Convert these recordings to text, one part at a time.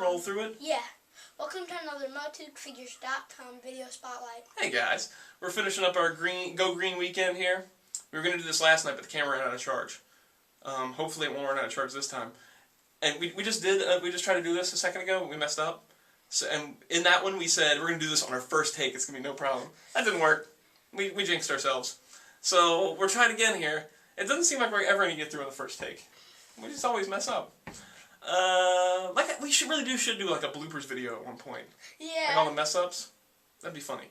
roll through it? Yeah. Welcome to another MOTUfigures.com video spotlight. Hey guys, we're finishing up our Go Green weekend here. We were going to do this last night, but the camera ran out of charge. Hopefully it won't run out of charge this time. And we just tried to do this a second ago, but we messed up. So, and in that one we said, we're going to do this on our first take, it's going to be no problem. That didn't work. We jinxed ourselves. So we're trying again here. It doesn't seem like we're ever going to get through on the first take. We just always mess up. We should do like a bloopers video at one point. Yeah. Like all the mess ups. That'd be funny.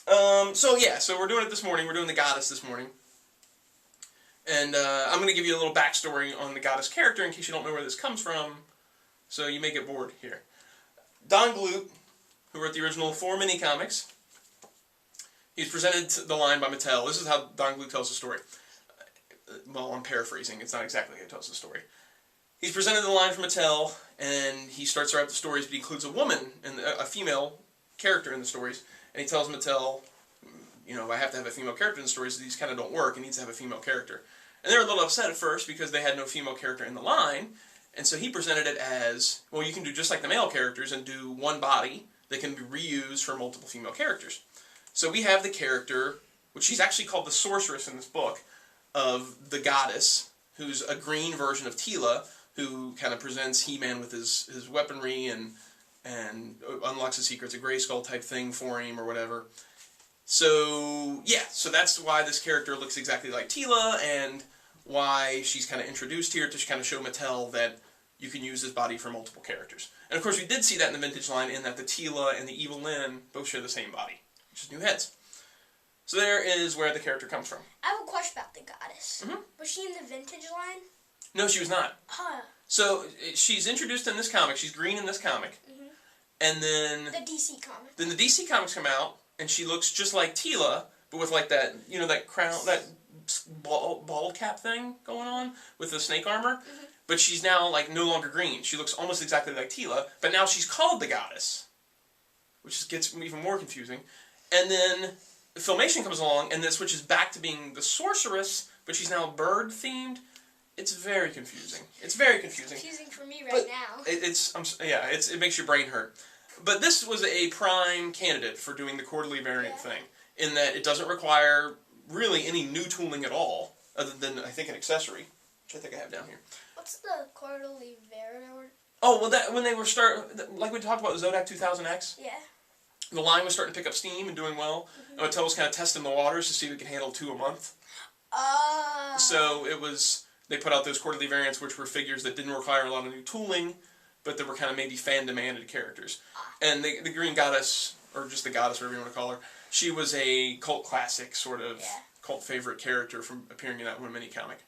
So we're doing it this morning. We're doing the goddess this morning. And I'm going to give you a little backstory on the goddess character in case you don't know where this comes from. So you may get bored here. Don Glut, who wrote the original 4 mini-comics, he's presented the line by Mattel. This is how Don Glut tells the story. Well, I'm paraphrasing. It's not exactly how he tells the story. He's presented the line from Mattel, and he starts to write the stories, but he includes a woman, and a female character in the stories, and he tells Mattel, you know, I have to have a female character in the stories, so these kind of don't work, it needs to have a female character. And they were a little upset at first because they had no female character in the line, and so he presented it as, well, you can do just like the male characters and do one body that can be reused for multiple female characters. So we have the character, which she's actually called the sorceress in this book, of the goddess, who's a green version of Teela, who kind of presents He-Man with his weaponry and unlocks a secrets, a Grayskull type thing for him or whatever. So, yeah, so that's why this character looks exactly like Teela, and why she's kind of introduced here to kind of show Mattel that you can use this body for multiple characters. And of course we did see that in the vintage line, in that the Teela and the Evil Lyn both share the same body, which is new heads. So there is where the character comes from. I have a question about the goddess. Was she in the vintage line? No, she was not. Huh. So she's introduced in this comic. She's green in this comic. And then the DC comic. Then the DC comics come out, and she looks just like Teela, but with like that, you know, that crown, that bald cap thing going on with the snake armor. But she's now like no longer green. She looks almost exactly like Teela, but now she's called the goddess, which gets even more confusing. And then Filmation comes along, and then switches back to being the sorceress, but she's now bird themed. It's very confusing. It's very confusing. It's confusing for me right now. It makes your brain hurt. But this was a prime candidate for doing the quarterly variant thing, in that it doesn't require really any new tooling at all, other than I think an accessory, which I think I have down here. What's the quarterly variant? Oh, well, that when they were like we talked about Zodak 2000X. Yeah. The line was starting to pick up steam and doing well, and Mattel was kind of testing the waters to see if we could handle 2 a month. So it was. They put out those quarterly variants, which were figures that didn't require a lot of new tooling, but that were kind of maybe fan-demanded characters. And the Green Goddess, or just the Goddess, whatever you want to call her, she was a cult classic, sort of cult favorite character from appearing in that one mini-comic.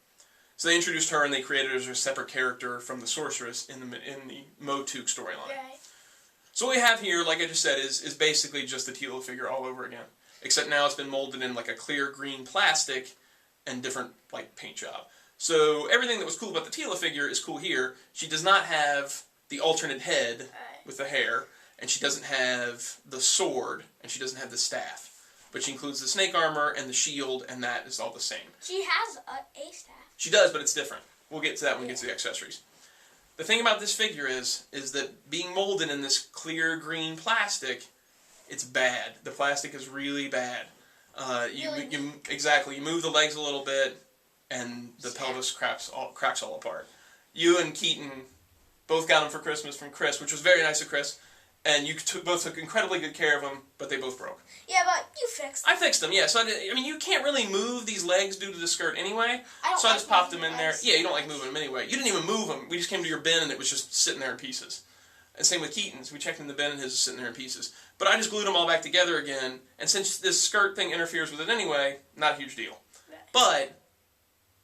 So they introduced her, and they created her as a separate character from the Sorceress in the MOTU storyline. Right. So what we have here, like I just said, is basically just the Teela figure all over again. Except now it's been molded in like a clear green plastic and different like paint job. So everything that was cool about the Teela figure is cool here. She does not have the alternate head with the hair, and she doesn't have the sword, and she doesn't have the staff. But she includes the snake armor and the shield, and that is all the same. She has a staff. She does, but it's different. We'll get to that when we get to the accessories. The thing about this figure is that being molded in this clear green plastic, it's bad. The plastic is really bad. Exactly. You move the legs a little bit, and the pelvis cracks all apart. You and Keaton both got them for Christmas from Chris, which was very nice of Chris, and you both took incredibly good care of them, but they both broke. Yeah, but you fixed them. I fixed them, yeah. So I mean, you can't really move these legs due to the skirt anyway, so I just popped them in there. Yeah, you don't like moving them anyway. You didn't even move them. We just came to your bin, and it was just sitting there in pieces. And same with Keaton's. We checked in the bin, and his was sitting there in pieces. But I just glued them all back together again, and since this skirt thing interferes with it anyway, not a huge deal. But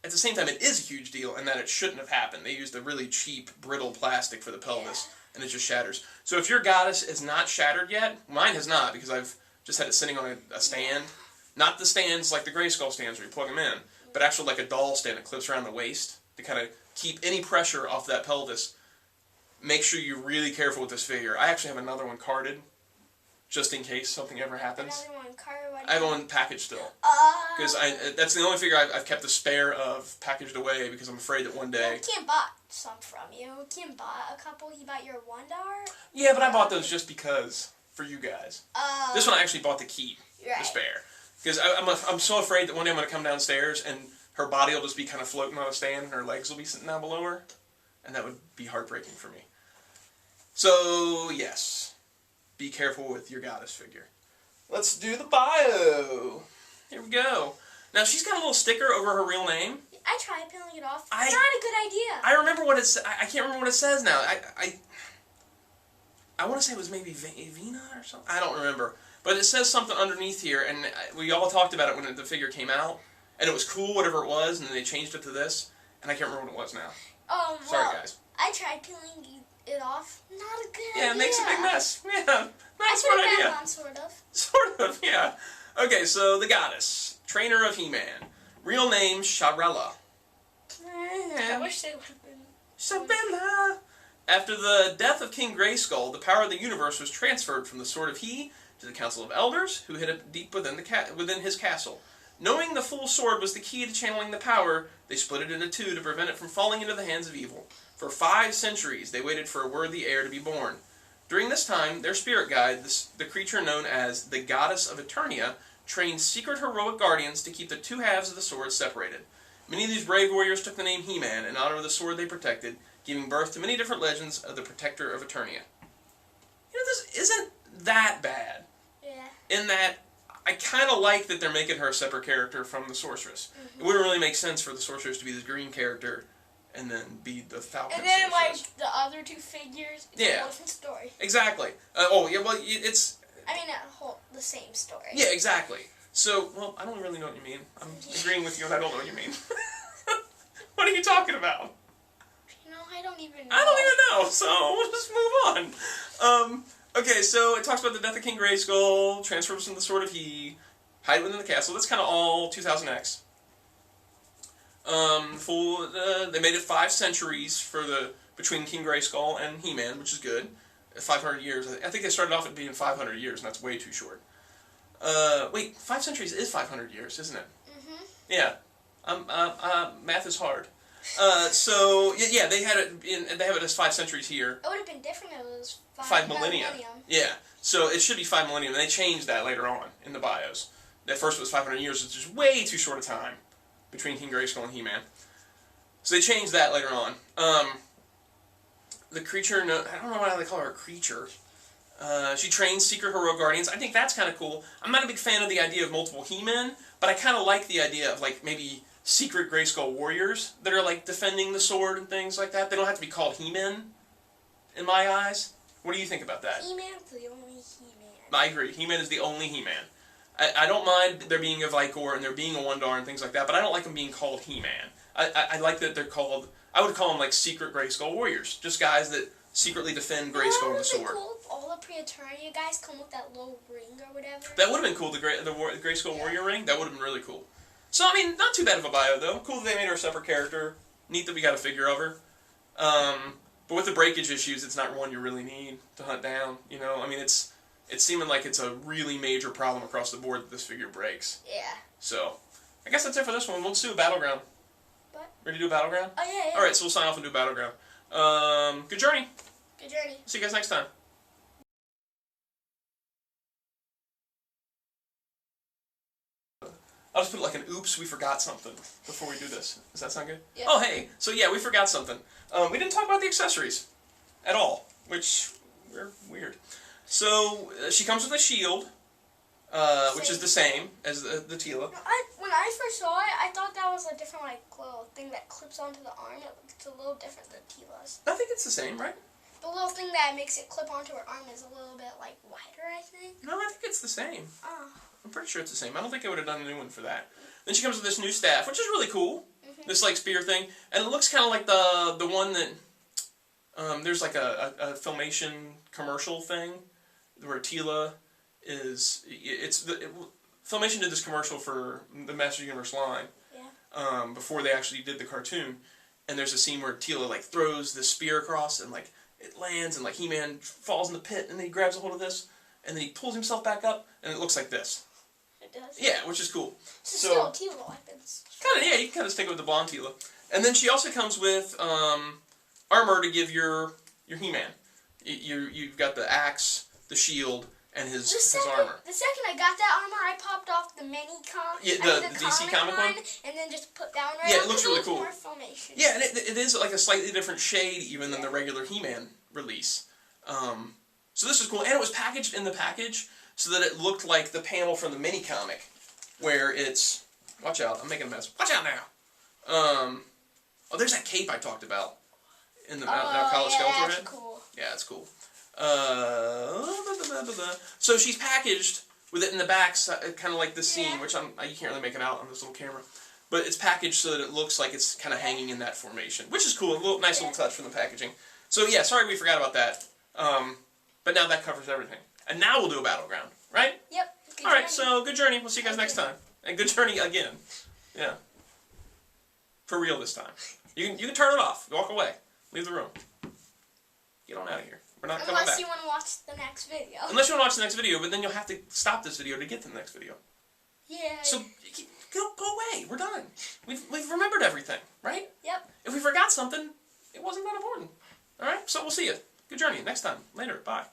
at the same time, it is a huge deal in that it shouldn't have happened. They used a really cheap, brittle plastic for the pelvis, and it just shatters. So if your goddess is not shattered yet, mine has not, because I've just had it sitting on a stand. Not the stands like the Grayskull stands where you plug them in, but actually like a doll stand that clips around the waist to kind of keep any pressure off that pelvis. Make sure you're really careful with this figure. I actually have another one carded, just in case something ever happens. Another one cart? I have one packaged still. Because that's the only figure I've kept a spare of packaged away because I'm afraid that one day... Well, Kim bought some from you. Kim bought a couple. He bought your $1. Yeah, but I bought those just because, for you guys. This one I actually bought to keep, right. the spare. Because I'm so afraid that one day I'm going to come downstairs and her body will just be kind of floating on a stand and her legs will be sitting down below her. And that would be heartbreaking for me. So, yes. Be careful with your goddess figure. Let's do the bio. Here we go. Now, she's got a little sticker over her real name. I tried peeling it off. Not a good idea. I remember what it's... I can't remember what it says now. I want to say it was maybe Vina or something. I don't remember. But it says something underneath here, and we all talked about it when the figure came out. And it was cool, whatever it was, and then they changed it to this. And I can't remember what it was now. Sorry, guys. I tried peeling it off. Not a good idea. Yeah, it makes a big mess. Yeah, not a smart idea. On, sort of. Sort of, yeah. Okay, so the goddess, trainer of He-Man. Real name, Sharella. I wish they would have been... Sharella. After the death of King Grayskull, the power of the universe was transferred from the Sword of He to the Council of Elders, who hid it deep within his castle. Knowing the full sword was the key to channeling the power, they split it into two to prevent it from falling into the hands of evil. For 5 centuries, they waited for a worthy heir to be born. During this time, their spirit guide, the creature known as the Goddess of Eternia, trained secret heroic guardians to keep the two halves of the sword separated. Many of these brave warriors took the name He-Man in honor of the sword they protected, giving birth to many different legends of the Protector of Eternia. You know, this isn't that bad. Yeah. In that, I kind of like that they're making her a separate character from the Sorceress. It wouldn't really make sense for the Sorceress to be this green character and then be the Falcon. And then, Sorceress. like, the other two figures, it's a different story. Exactly. It's... I mean, the same story. Yeah, exactly. So, well, I don't really know what you mean. I'm agreeing with you and I don't know what you mean. What are you talking about? You know, I don't even know. I don't even know, so we'll just move on. Okay, so it talks about the death of King Grayskull, transfers from the Sword of He, hide within the castle. That's kind of all 2000X. They made it 5 centuries between King Grayskull and He-Man, which is good. 500 years. I think they started off at being 500 years, and that's way too short. Wait, 5 centuries is 500 years, isn't it? Mm-hmm. Yeah. Math is hard. So yeah, they have it as 5 centuries here. It would have been different if it was 5 millennia. Yeah. So it should be 5 millennium, and they changed that later on in the bios. At first it was 500 years, which is way too short a time between King Grayskull and He-Man. So they changed that later on. The creature, I don't know why they call her a creature. She trains secret hero guardians. I think that's kind of cool. I'm not a big fan of the idea of multiple He-Men, but I kind of like the idea of, like, maybe secret Grayskull warriors that are, like, defending the sword and things like that. They don't have to be called He-Men, in my eyes. What do you think about that? He-Man's the only He-Man. I agree. He-Man is the only He-Man. I don't mind there being a Vicor and there being a Wondar and things like that, but I don't like them being called He-Man. I like that they're called... I would call them, like, secret Grayskull warriors. Just guys that secretly defend Grayskull and the sword. Cool if all the Pre-Eternia guys come with that little ring or whatever. That would have been cool, the Grayskull Warrior ring. That would have been really cool. So, I mean, not too bad of a bio, though. Cool that they made her a separate character. Neat that we got a figure of her. But with the breakage issues, it's not one you really need to hunt down. You know, I mean, it's seeming like it's a really major problem across the board that this figure breaks. Yeah. So, I guess that's it for this one. Let's do a Battleground. What? Ready to do a Battleground? Oh, yeah. Alright, so we'll sign off and do a Battleground. Good journey. Good journey. See you guys next time. I'll just put like an oops, we forgot something before we do this. Does that sound good? Yeah. Oh, hey. So yeah, we forgot something. We didn't talk about the accessories at all, which we're weird. So she comes with a shield, which is the same as the Tila. When I first saw it, I thought that was a different little thing that clips onto the arm. It's a little different than Tila's. I think it's the same, right? The little thing that makes it clip onto her arm is a little bit wider, I think. No, I think it's the same. Oh. I'm pretty sure it's the same. I don't think I would have done a new one for that. Then she comes with this new staff, which is really cool. This spear thing, and it looks kind of like the one that there's like a Filmation commercial thing where Tila is Filmation did this commercial for the Master Universe line. Yeah. Before they actually did the cartoon, and there's a scene where Tila throws this spear across and it lands and He-Man falls in the pit and then he grabs a hold of this and then he pulls himself back up and it looks like this. does. Yeah, which is cool. So still Tila weapons. Kind of, yeah, you can kind of stick with the blonde Tila. And then she also comes with armor to give your He-Man. You've got the axe, the shield, and his armor. The second I got that armor, I popped off the the DC comic one, and then just put that one right. Yeah, it looks really cool. More Filmation. Yeah, and it is like a slightly different shade even than the regular He-Man release. So this is cool, and it was packaged in the package so that it looked like the panel from the mini comic, where it's watch out, I'm making a mess. Watch out now. Oh, there's that cape I talked about in the College Skeletor head. Cool. Yeah, it's cool. So she's packaged with it in the back, kind of like this scene, which you can't really make it out on this little camera, but it's packaged so that it looks like it's kind of hanging in that formation, which is cool. A nice little touch from the packaging. So yeah, sorry we forgot about that. But now that covers everything, and now we'll do a battleground, right? Yep. All right. So good journey. We'll see you guys next time, and good journey again. Yeah. For real this time. You can turn it off. Walk away. Leave the room. Get on out of here. We're not coming back. Unless you want to watch the next video. Unless you want to watch the next video, but then you'll have to stop this video to get to the next video. Yeah. So go away. We're done. We've remembered everything, right? Yep. If we forgot something, it wasn't that important. All right. So we'll see you. Good journey. Next time. Later. Bye.